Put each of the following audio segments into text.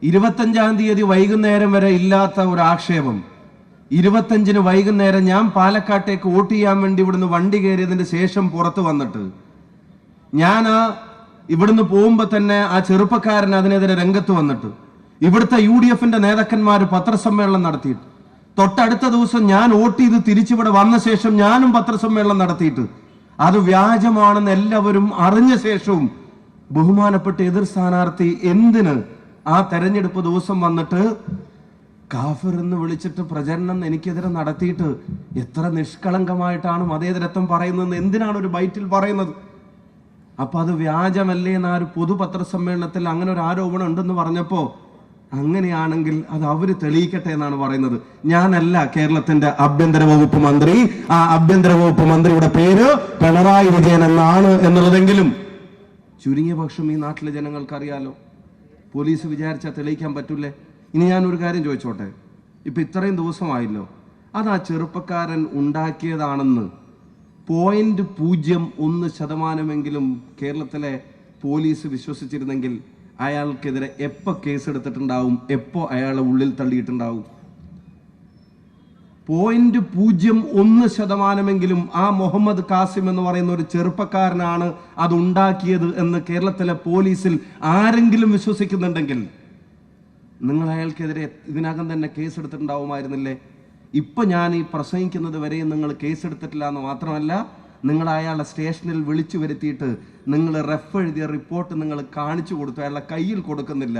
25-ാം തീയതി വൈകുന്നേരം വരെ ഇല്ലാത്ത ഒരു ആക്ഷേപം 25-ന് വൈകുന്നേരം ഞാൻ പാലക്കാട്ടേക്ക് വോട്ട് ചെയ്യാൻ വേണ്ടി ഇവിടുന്ന് വണ്ടി കയറിയതിന് ശേഷം പുറത്തു വന്നിട്ട് ഞാൻ ഇവിടുന്ന് പോകുമ്പോൾ തന്നെ ആ ചെറുപ്പക്കാരൻ അതിനെതിരെ രംഗത്ത് വന്നിട്ട് ഇവിടുത്തെ UDF-ന്റെ നേതാക്കന്മാർ പത്രസമ്മേളനം നടത്തിയിട്ട് തൊട്ടടുത്ത ദിവസം ഞാൻ വോട്ട് ചെയ്ത് തിരിച്ചിവിടെ വന്ന ശേഷം ഞാനും പത്രസമ്മേളനം നടത്തിയിട്ട് അത് വ്യാജമാണെന്ന് എല്ലാവരും അറിഞ്ഞ ശേഷവും ബഹുമാനപ്പെട്ട എതിർ സ്ഥാനാർത്ഥി എന്തിന് ആ തെരഞ്ഞെടുപ്പ് ദിവസം വന്നിട്ട് കാഫിർ എന്ന് വിളിച്ചിട്ട് പ്രചരണം എനിക്കെതിരെ നടത്തിയിട്ട് എത്ര നിഷ്കളങ്കമായിട്ടാണ് മതേതരത്വം പറയുന്നത്, എന്തിനാണ് ഒരു ബൈറ്റിൽ പറയുന്നത്? അപ്പൊ അത് വ്യാജമല്ലേ എന്ന ഒരു പൊതു പത്രസമ്മേളനത്തിൽ അങ്ങനെ ഒരു ആരോപണം ഉണ്ടെന്ന് പറഞ്ഞപ്പോ അങ്ങനെയാണെങ്കിൽ അത് അവര് തെളിയിക്കട്ടെ എന്നാണ് പറയുന്നത്. ഞാനല്ല കേരളത്തിന്റെ ആഭ്യന്തര വകുപ്പ് മന്ത്രി, ആ ആഭ്യന്തര വകുപ്പ് മന്ത്രിയുടെ പേര് പിണറായി വിജയൻ എന്നാണ് എന്നുള്ളതെങ്കിലും ചുരുങ്ങിയ പക്ഷം ഈ നാട്ടിലെ ജനങ്ങൾക്ക് അറിയാലോ. പോലീസ് വിചാരിച്ചാൽ തെളിയിക്കാൻ പറ്റൂലേ? ഇനി ഞാനൊരു കാര്യം ചോദിച്ചോട്ടെ, ഇപ്പൊ ഇത്രയും ദിവസമായല്ലോ, അത് ആ ചെറുപ്പക്കാരൻ ഉണ്ടാക്കിയതാണെന്ന് 0.01% കേരളത്തിലെ പോലീസ് വിശ്വസിച്ചിരുന്നെങ്കിൽ അയാൾക്കെതിരെ എപ്പോ കേസെടുത്തിട്ടുണ്ടാവും, എപ്പോ അയാളെ ഉള്ളിൽ തള്ളിയിട്ടുണ്ടാവും? 0.01% ആ മുഹമ്മദ് കാസിം എന്ന് പറയുന്ന ഒരു ചെറുപ്പക്കാരനാണ് അത് ഉണ്ടാക്കിയത് എന്ന് കേരളത്തിലെ പോലീസിൽ ആരെങ്കിലും വിശ്വസിക്കുന്നുണ്ടെങ്കിൽ നിങ്ങൾ അയാൾക്കെതിരെ ഇതിനകം തന്നെ കേസെടുത്തിട്ടുണ്ടാവുമായിരുന്നില്ലേ? ഇപ്പൊ ഞാൻ ഈ പ്രസംഗിക്കുന്നത് വരെ നിങ്ങൾ കേസെടുത്തിട്ടില്ല എന്ന് മാത്രമല്ല, നിങ്ങൾ അയാളെ സ്റ്റേഷനിൽ വിളിച്ചു വരുത്തിയിട്ട് നിങ്ങൾ റെഫ് എഴുതിയ റിപ്പോർട്ട് നിങ്ങൾ കാണിച്ചു കൊടുത്തു, അയാളുടെ കയ്യിൽ കൊടുക്കുന്നില്ല.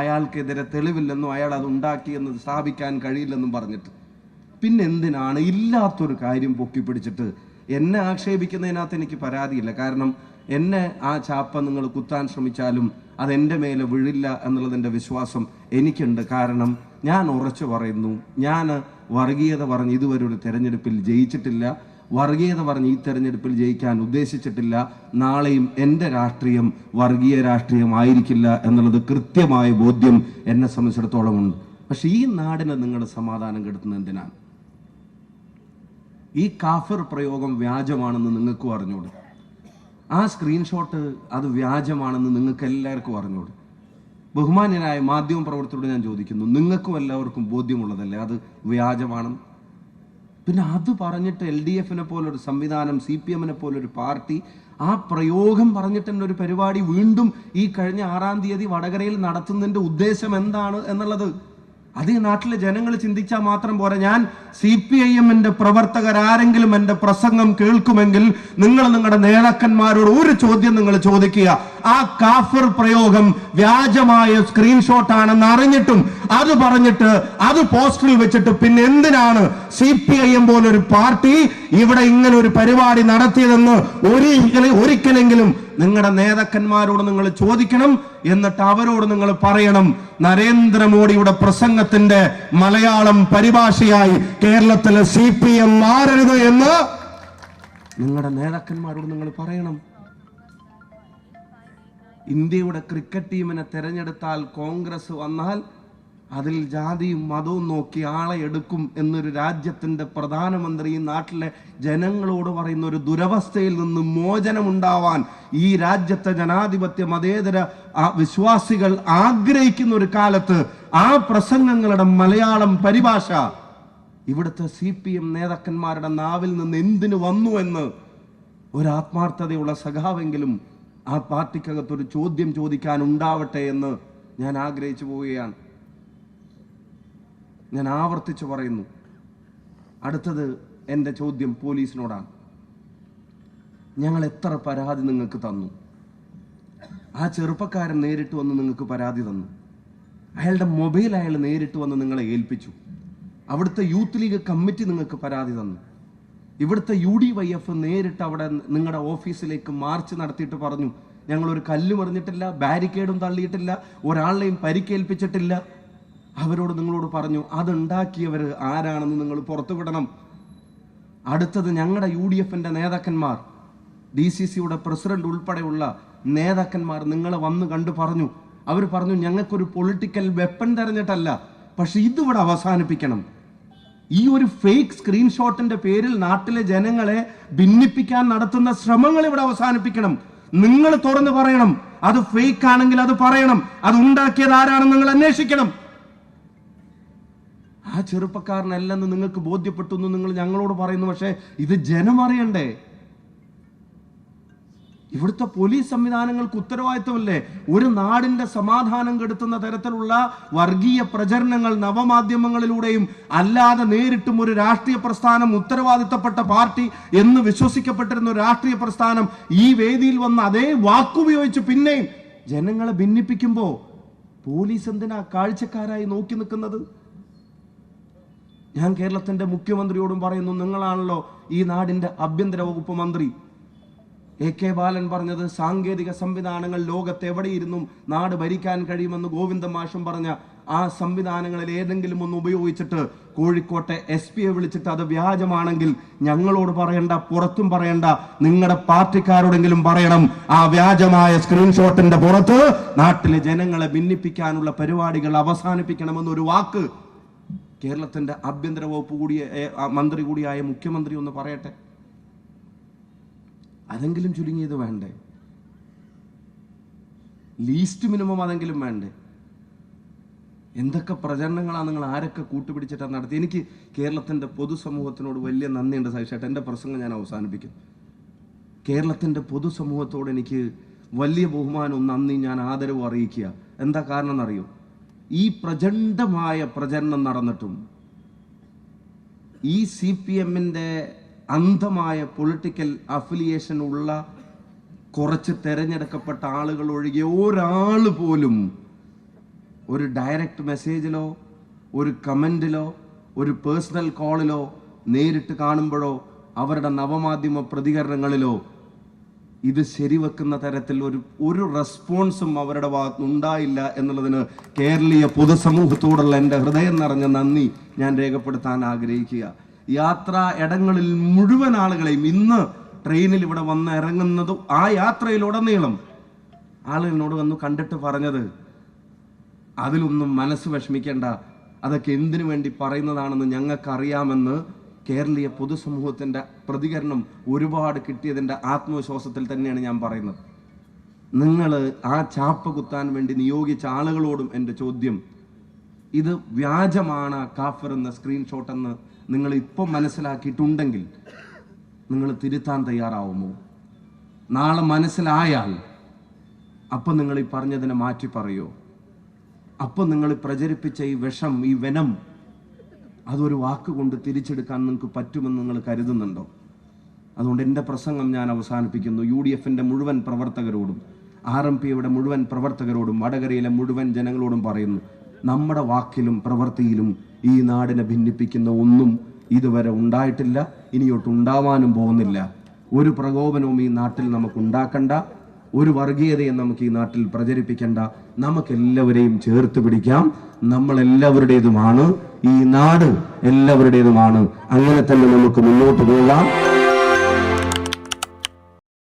അയാൾക്കെതിരെ തെളിവില്ലെന്നും അയാൾ അത് ഉണ്ടാക്കിയെന്ന് സ്ഥാപിക്കാൻ കഴിയില്ലെന്നും പറഞ്ഞിട്ട് പിന്നെ എന്തിനാണ് ഇല്ലാത്തൊരു കാര്യം പൊക്കിപ്പിടിച്ചിട്ട് എന്നെ ആക്ഷേപിക്കുന്നതിനകത്ത് എനിക്ക് പരാതിയില്ല. കാരണം എന്നെ ആ ചാപ്പ നിങ്ങൾ കുത്താൻ ശ്രമിച്ചാലും അതെൻ്റെ മേലെ വീഴില്ല എന്നുള്ളതിൻ്റെ വിശ്വാസം എനിക്കുണ്ട്. കാരണം ഞാൻ ഉറച്ചു പറയുന്നു, ഞാൻ വർഗീയത പറഞ്ഞ് ഇതുവരെ ഒരു തെരഞ്ഞെടുപ്പിൽ ജയിച്ചിട്ടില്ല, വർഗീയത പറഞ്ഞ് ഈ തെരഞ്ഞെടുപ്പിൽ ജയിക്കാൻ ഉദ്ദേശിച്ചിട്ടില്ല. നാളെയും എൻ്റെ രാഷ്ട്രീയം വർഗീയ രാഷ്ട്രീയമായിരിക്കില്ല എന്നുള്ളത് കൃത്യമായ ബോധ്യം എന്നെ സംബന്ധിച്ചിടത്തോളം ഉണ്ട്. പക്ഷെ ഈ നാടിനെ നിങ്ങൾ സമാധാനം കെടുത്തുന്നത് എന്തിനാണ്? ഈ കാഫിർ പ്രയോഗം വ്യാജമാണെന്ന് നിങ്ങൾക്കും അറിഞ്ഞൂടെ? ആ സ്ക്രീൻഷോട്ട് അത് വ്യാജമാണെന്ന് നിങ്ങൾക്ക് എല്ലാവർക്കും അറിഞ്ഞൂടെ? ബഹുമാന്യനായ മാധ്യമ പ്രവർത്തകരോട് ഞാൻ ചോദിക്കുന്നു, നിങ്ങൾക്കും എല്ലാവർക്കും ബോധ്യമുള്ളതല്ലേ അത് വ്യാജമാണെന്ന്? പിന്നെ അത് പറഞ്ഞിട്ട് LDF-നെ പോലൊരു സംവിധാനം, CPM-നെ പോലൊരു പാർട്ടി ആ പ്രയോഗം പറഞ്ഞിട്ട് തന്നെ ഒരു പരിപാടി വീണ്ടും ഈ കഴിഞ്ഞ 6-ാം തീയതി വടകരയിൽ നടത്തുന്നതിന്റെ ഉദ്ദേശം എന്താണ് എന്നുള്ളത് അത് ഈ നാട്ടിലെ ജനങ്ങൾ ചിന്തിച്ചാൽ മാത്രം പോരാ. ഞാൻ CPIM-ന്റെ പ്രവർത്തകരാരെങ്കിലും എൻ്റെ പ്രസംഗം കേൾക്കുമെങ്കിൽ നിങ്ങൾ നിങ്ങളുടെ നേതാക്കന്മാരോട് ഒരു ചോദ്യം നിങ്ങൾ ചോദിക്കുക. ആ കാഫിർ പ്രയോഗം വ്യാജമായ സ്ക്രീൻഷോട്ട് ആണെന്ന് അറിഞ്ഞിട്ടും അത് പറഞ്ഞിട്ട് അത് പോസ്റ്ററിൽ വെച്ചിട്ട് പിന്നെ എന്തിനാണ് CPIM പോലൊരു പാർട്ടി ഇവിടെ ഇങ്ങനെ ഒരു പരിപാടി നടത്തിയതെന്ന് ഒരിക്കലെങ്കിലും നിങ്ങളുടെ നേതാക്കന്മാരോട് നിങ്ങൾ ചോദിക്കണം. എന്നിട്ട് അവരോട് നിങ്ങൾ പറയണം, നരേന്ദ്രമോദിയുടെ പ്രസംഗത്തിന്റെ മലയാളം പരിഭാഷയായി കേരളത്തിലെ CPM മാറരുത് എന്ന് നിങ്ങളുടെ നേതാക്കന്മാരോട് നിങ്ങൾ പറയണം. ഇന്ത്യയുടെ ക്രിക്കറ്റ് ടീമിനെ തെരഞ്ഞെടുത്താൽ കോൺഗ്രസ് വന്നാൽ അതിൽ ജാതിയും മതവും നോക്കി ആളെ എടുക്കും എന്നൊരു രാജ്യത്തിന്റെ പ്രധാനമന്ത്രി ഈ നാട്ടിലെ ജനങ്ങളോട് പറയുന്ന ഒരു ദുരവസ്ഥയിൽ നിന്ന് മോചനമുണ്ടാവാൻ ഈ രാജ്യത്തെ ജനാധിപത്യ മതേതര വിശ്വാസികൾ ആഗ്രഹിക്കുന്ന ഒരു കാലത്ത് ആ പ്രസംഗങ്ങളുടെ മലയാളം പരിഭാഷ ഇവിടുത്തെ CPM നേതാക്കന്മാരുടെ നാവിൽ നിന്ന് എന്തിനു വന്നു എന്ന് ഒരു ആത്മാർത്ഥതയുള്ള സഖാവെങ്കിലും ആ പാർട്ടിക്കകത്തൊരു ചോദ്യം ചോദിക്കാൻ ഉണ്ടാവട്ടെ എന്ന് ഞാൻ ആഗ്രഹിച്ചു പോവുകയാണ്. ഞാൻ ആവർത്തിച്ചു പറയുന്നു, അടുത്തത് എൻ്റെ ചോദ്യം പോലീസിനോടാണ്. ഞങ്ങൾ എത്ര പരാതി നിങ്ങൾക്ക് തന്നു? ആ ചെറുപ്പക്കാരൻ നേരിട്ട് വന്ന് നിങ്ങൾക്ക് പരാതി തന്നു, അയാളുടെ മൊബൈൽ അയാൾ നേരിട്ട് വന്ന് നിങ്ങളെ ഏൽപ്പിച്ചു. അവിടുത്തെ യൂത്ത് ലീഗ് കമ്മിറ്റി നിങ്ങൾക്ക് പരാതി തന്നു. ഇവിടുത്തെ UDYF നേരിട്ട് അവിടെ നിങ്ങളുടെ ഓഫീസിലേക്ക് മാർച്ച് നടത്തിയിട്ട് പറഞ്ഞു, ഞങ്ങളൊരു കല്ല് മറിഞ്ഞിട്ടില്ല, ബാരിക്കേഡും തള്ളിയിട്ടില്ല, ഒരാളെയും പരിക്കേൽപ്പിച്ചിട്ടില്ല. അവരോട് നിങ്ങളോട് പറഞ്ഞു അതുണ്ടാക്കിയവർ ആരാണെന്ന് നിങ്ങൾ പുറത്തുവിടണം. അടുത്തത് ഞങ്ങളുടെ UDF-ന്റെ നേതാക്കന്മാർ, DCCയുടെ പ്രസിഡന്റ് ഉൾപ്പെടെയുള്ള നേതാക്കന്മാർ നിങ്ങളെ വന്ന് കണ്ടു പറഞ്ഞു. അവർ പറഞ്ഞു ഞങ്ങൾക്കൊരു പൊളിറ്റിക്കൽ വെപ്പൺ തെരഞ്ഞിട്ടല്ല, പക്ഷെ ഇതിവിടെ അവസാനിപ്പിക്കണം. ഈ ഒരു ഫേക്ക് സ്ക്രീൻഷോട്ടിന്റെ പേരിൽ നാട്ടിലെ ജനങ്ങളെ ഭിന്നിപ്പിക്കാൻ നടത്തുന്ന ശ്രമങ്ങൾ ഇവിടെ അവസാനിപ്പിക്കണം. നിങ്ങൾ തുറന്നു പറയണം, അത് ഫേക്ക് ആണെങ്കിൽ അത് പറയണം. അത് ഉണ്ടാക്കിയത് ആരാണെന്ന് നിങ്ങൾ അന്വേഷിക്കണം. ആ ചെറുപ്പക്കാരനല്ലെന്ന് നിങ്ങൾക്ക് ബോധ്യപ്പെട്ടു എന്ന് നിങ്ങൾ ഞങ്ങളോട് പറയുന്നു. പക്ഷേ ഇത് ജനം അറിയണ്ടേ? ഇവിടുത്തെ പോലീസ് സംവിധാനങ്ങൾക്ക് ഉത്തരവാദിത്വമല്ലേ? ഒരു നാടിന്റെ സമാധാനം കെടുത്തുന്ന തരത്തിലുള്ള വർഗീയ പ്രചരണങ്ങൾ നവമാധ്യമങ്ങളിലൂടെയും അല്ലാതെ നേരിട്ടും ഒരു രാഷ്ട്രീയ പ്രസ്ഥാനം, ഉത്തരവാദിത്തപ്പെട്ട പാർട്ടി എന്ന് വിശ്വസിക്കപ്പെട്ടിരുന്ന ഒരു രാഷ്ട്രീയ പ്രസ്ഥാനം ഈ വേദിയിൽ വന്ന് അതേ വാക്കുപയോഗിച്ച് പിന്നെയും ജനങ്ങളെ ഭിന്നിപ്പിക്കുമ്പോ പോലീസ് എന്തിനാ കാഴ്ചക്കാരായി നോക്കി നിൽക്കുന്നത്? ഞാൻ കേരളത്തിന്റെ മുഖ്യമന്ത്രിയോടും പറയുന്നു, നിങ്ങളാണല്ലോ ഈ നാടിന്റെ ആഭ്യന്തര വകുപ്പ് മന്ത്രി. AK ബാലൻ പറഞ്ഞത് സാങ്കേതിക സംവിധാനങ്ങൾ ലോകത്ത് എവിടെയിരുന്നും നാട് ഭരിക്കാൻ കഴിയുമെന്ന് ഗോവിന്ദ മാഷും പറഞ്ഞ ആ സംവിധാനങ്ങളിൽ ഏതെങ്കിലും ഒന്ന് ഉപയോഗിച്ചിട്ട് കോഴിക്കോട്ടെ SP വിളിച്ചിട്ട് അത് വ്യാജമാണെങ്കിൽ ഞങ്ങളോട് പറയണ്ട, പുറത്തും പറയണ്ട, നിങ്ങളുടെ പാർട്ടിക്കാരോടെങ്കിലും പറയണം. ആ വ്യാജമായ സ്ക്രീൻഷോട്ടിന്റെ പുറത്ത് നാട്ടിലെ ജനങ്ങളെ ഭിന്നിപ്പിക്കാനുള്ള പരിപാടികൾ അവസാനിപ്പിക്കണമെന്നൊരു വാക്ക് കേരളത്തിന്റെ ആഭ്യന്തര വകുപ്പ് മന്ത്രി കൂടിയായ മുഖ്യമന്ത്രി ഒന്ന് പറയട്ടെ. അതെങ്കിലും ചുരുങ്ങിയത് വേണ്ടേ? ലീസ്റ്റ് മിനിമം അതെങ്കിലും വേണ്ടേ? എന്തൊക്കെ പ്രചരണങ്ങളാണ് നിങ്ങൾ ആരൊക്കെ കൂട്ടുപിടിച്ചിട്ടാണ് നടത്തി? എനിക്ക് കേരളത്തിന്റെ പൊതുസമൂഹത്തിനോട് വലിയ നന്ദിയുണ്ട് സഹിച്ചേട്ടാ. എൻ്റെ പ്രസംഗം ഞാൻ അവസാനിപ്പിക്കും. കേരളത്തിന്റെ പൊതുസമൂഹത്തോട് എനിക്ക് വലിയ ബഹുമാനവും നന്ദി, ഞാൻ ആദരവ് അറിയിക്കുക. എന്താ കാരണം എന്നറിയോ? ഈ പ്രചണ്ഡമായ പ്രചരണം നടന്നിട്ടും ഈ CPM-ന്റെ അന്ധമായ പൊളിറ്റിക്കൽ അഫിലിയേഷൻ ഉള്ള കുറച്ച് തെരഞ്ഞെടുക്കപ്പെട്ട ആളുകൾ ഒഴികെ ഒരാൾ പോലും ഒരു ഡയറക്റ്റ് മെസ്സേജിലോ ഒരു കമന്റിലോ ഒരു പേഴ്സണൽ കോളിലോ നേരിട്ട് കാണുമ്പോഴോ അവരുടെ നവമാധ്യമ പ്രതികരണങ്ങളിലോ ഇത് ശരിവെക്കുന്ന തരത്തിൽ ഒരു റെസ്പോൺസും അവരുടെ ഭാഗത്ത് ഉണ്ടായില്ല എന്നുള്ളതിന് കേരളീയ പൊതുസമൂഹത്തോടുള്ള എൻ്റെ ഹൃദയം നിറഞ്ഞ നന്ദി ഞാൻ രേഖപ്പെടുത്താൻ ആഗ്രഹിക്കുക. യാത്രാ ഇടങ്ങളിൽ മുഴുവൻ ആളുകളെയും ഇന്ന് ട്രെയിനിൽ ഇവിടെ വന്ന് ഇറങ്ങുന്നതും ആ യാത്രയിലുടനീളം ആളുകളോട് വന്ന് കണ്ടിട്ട് പറഞ്ഞത്, അതിലൊന്നും മനസ്സ് വിഷമിക്കേണ്ട, അതൊക്കെ എന്തിനു വേണ്ടി പറയുന്നതാണെന്ന് ഞങ്ങൾക്കറിയാമെന്ന് കേരളീയ പൊതുസമൂഹത്തിന്റെ പ്രതികരണം ഒരുപാട് കിട്ടിയതിന്റെ ആത്മവിശ്വാസത്തിൽ തന്നെയാണ് ഞാൻ പറയുന്നത്. നിങ്ങൾ ആ ചാപ്പ കുത്താൻ വേണ്ടി നിയോഗിച്ച ആളുകളോടും എൻ്റെ ചോദ്യം, ഇത് വ്യാജമാണ് കാഫർ എന്ന സ്ക്രീൻഷോട്ട് എന്ന് നിങ്ങൾ ഇപ്പം മനസ്സിലാക്കിയിട്ടുണ്ടെങ്കിൽ നിങ്ങൾ തിരുത്താൻ തയ്യാറാവുമോ? നാളെ മനസ്സിലായാൽ അപ്പം നിങ്ങൾ ഈ പറഞ്ഞതിനെ മാറ്റി പറയോ? അപ്പം നിങ്ങൾ പ്രചരിപ്പിച്ച ഈ വിഷം, ഈ വെനം, അതൊരു വാക്കുകൊണ്ട് തിരിച്ചെടുക്കാൻ നിങ്ങൾക്ക് പറ്റുമെന്ന് നിങ്ങൾ കരുതുന്നുണ്ടോ? അതുകൊണ്ട് എൻ്റെ പ്രസംഗം ഞാൻ അവസാനിപ്പിക്കുന്നു. UDF-ന്റെ മുഴുവൻ പ്രവർത്തകരോടും RMPയുടെ മുഴുവൻ പ്രവർത്തകരോടും വടകരയിലെ മുഴുവൻ ജനങ്ങളോടും പറയുന്നു, നമ്മുടെ വാക്കിലും പ്രവൃത്തിയിലും ഈ നാടിനെ ഭിന്നിപ്പിക്കുന്ന ഒന്നും ഇതുവരെ ഉണ്ടായിട്ടില്ല, ഇനിയോട്ട് ഉണ്ടാവാനും പോകുന്നില്ല. ഒരു പ്രകോപനവും ഈ നാട്ടിൽ നമുക്ക് ഉണ്ടാക്കണ്ട, ഒരു വർഗീയതയും നമുക്ക് ഈ നാട്ടിൽ പ്രചരിപ്പിക്കണ്ട. നമുക്കെല്ലാവരെയും ചേർത്ത് പിടിക്കാം. നമ്മളെല്ലാവരുടേതുമാണ്, ഈ നാട് എല്ലാവരുടേതുമാണ്. അങ്ങനെ തന്നെ നമുക്ക് മുന്നോട്ട് പോകാം.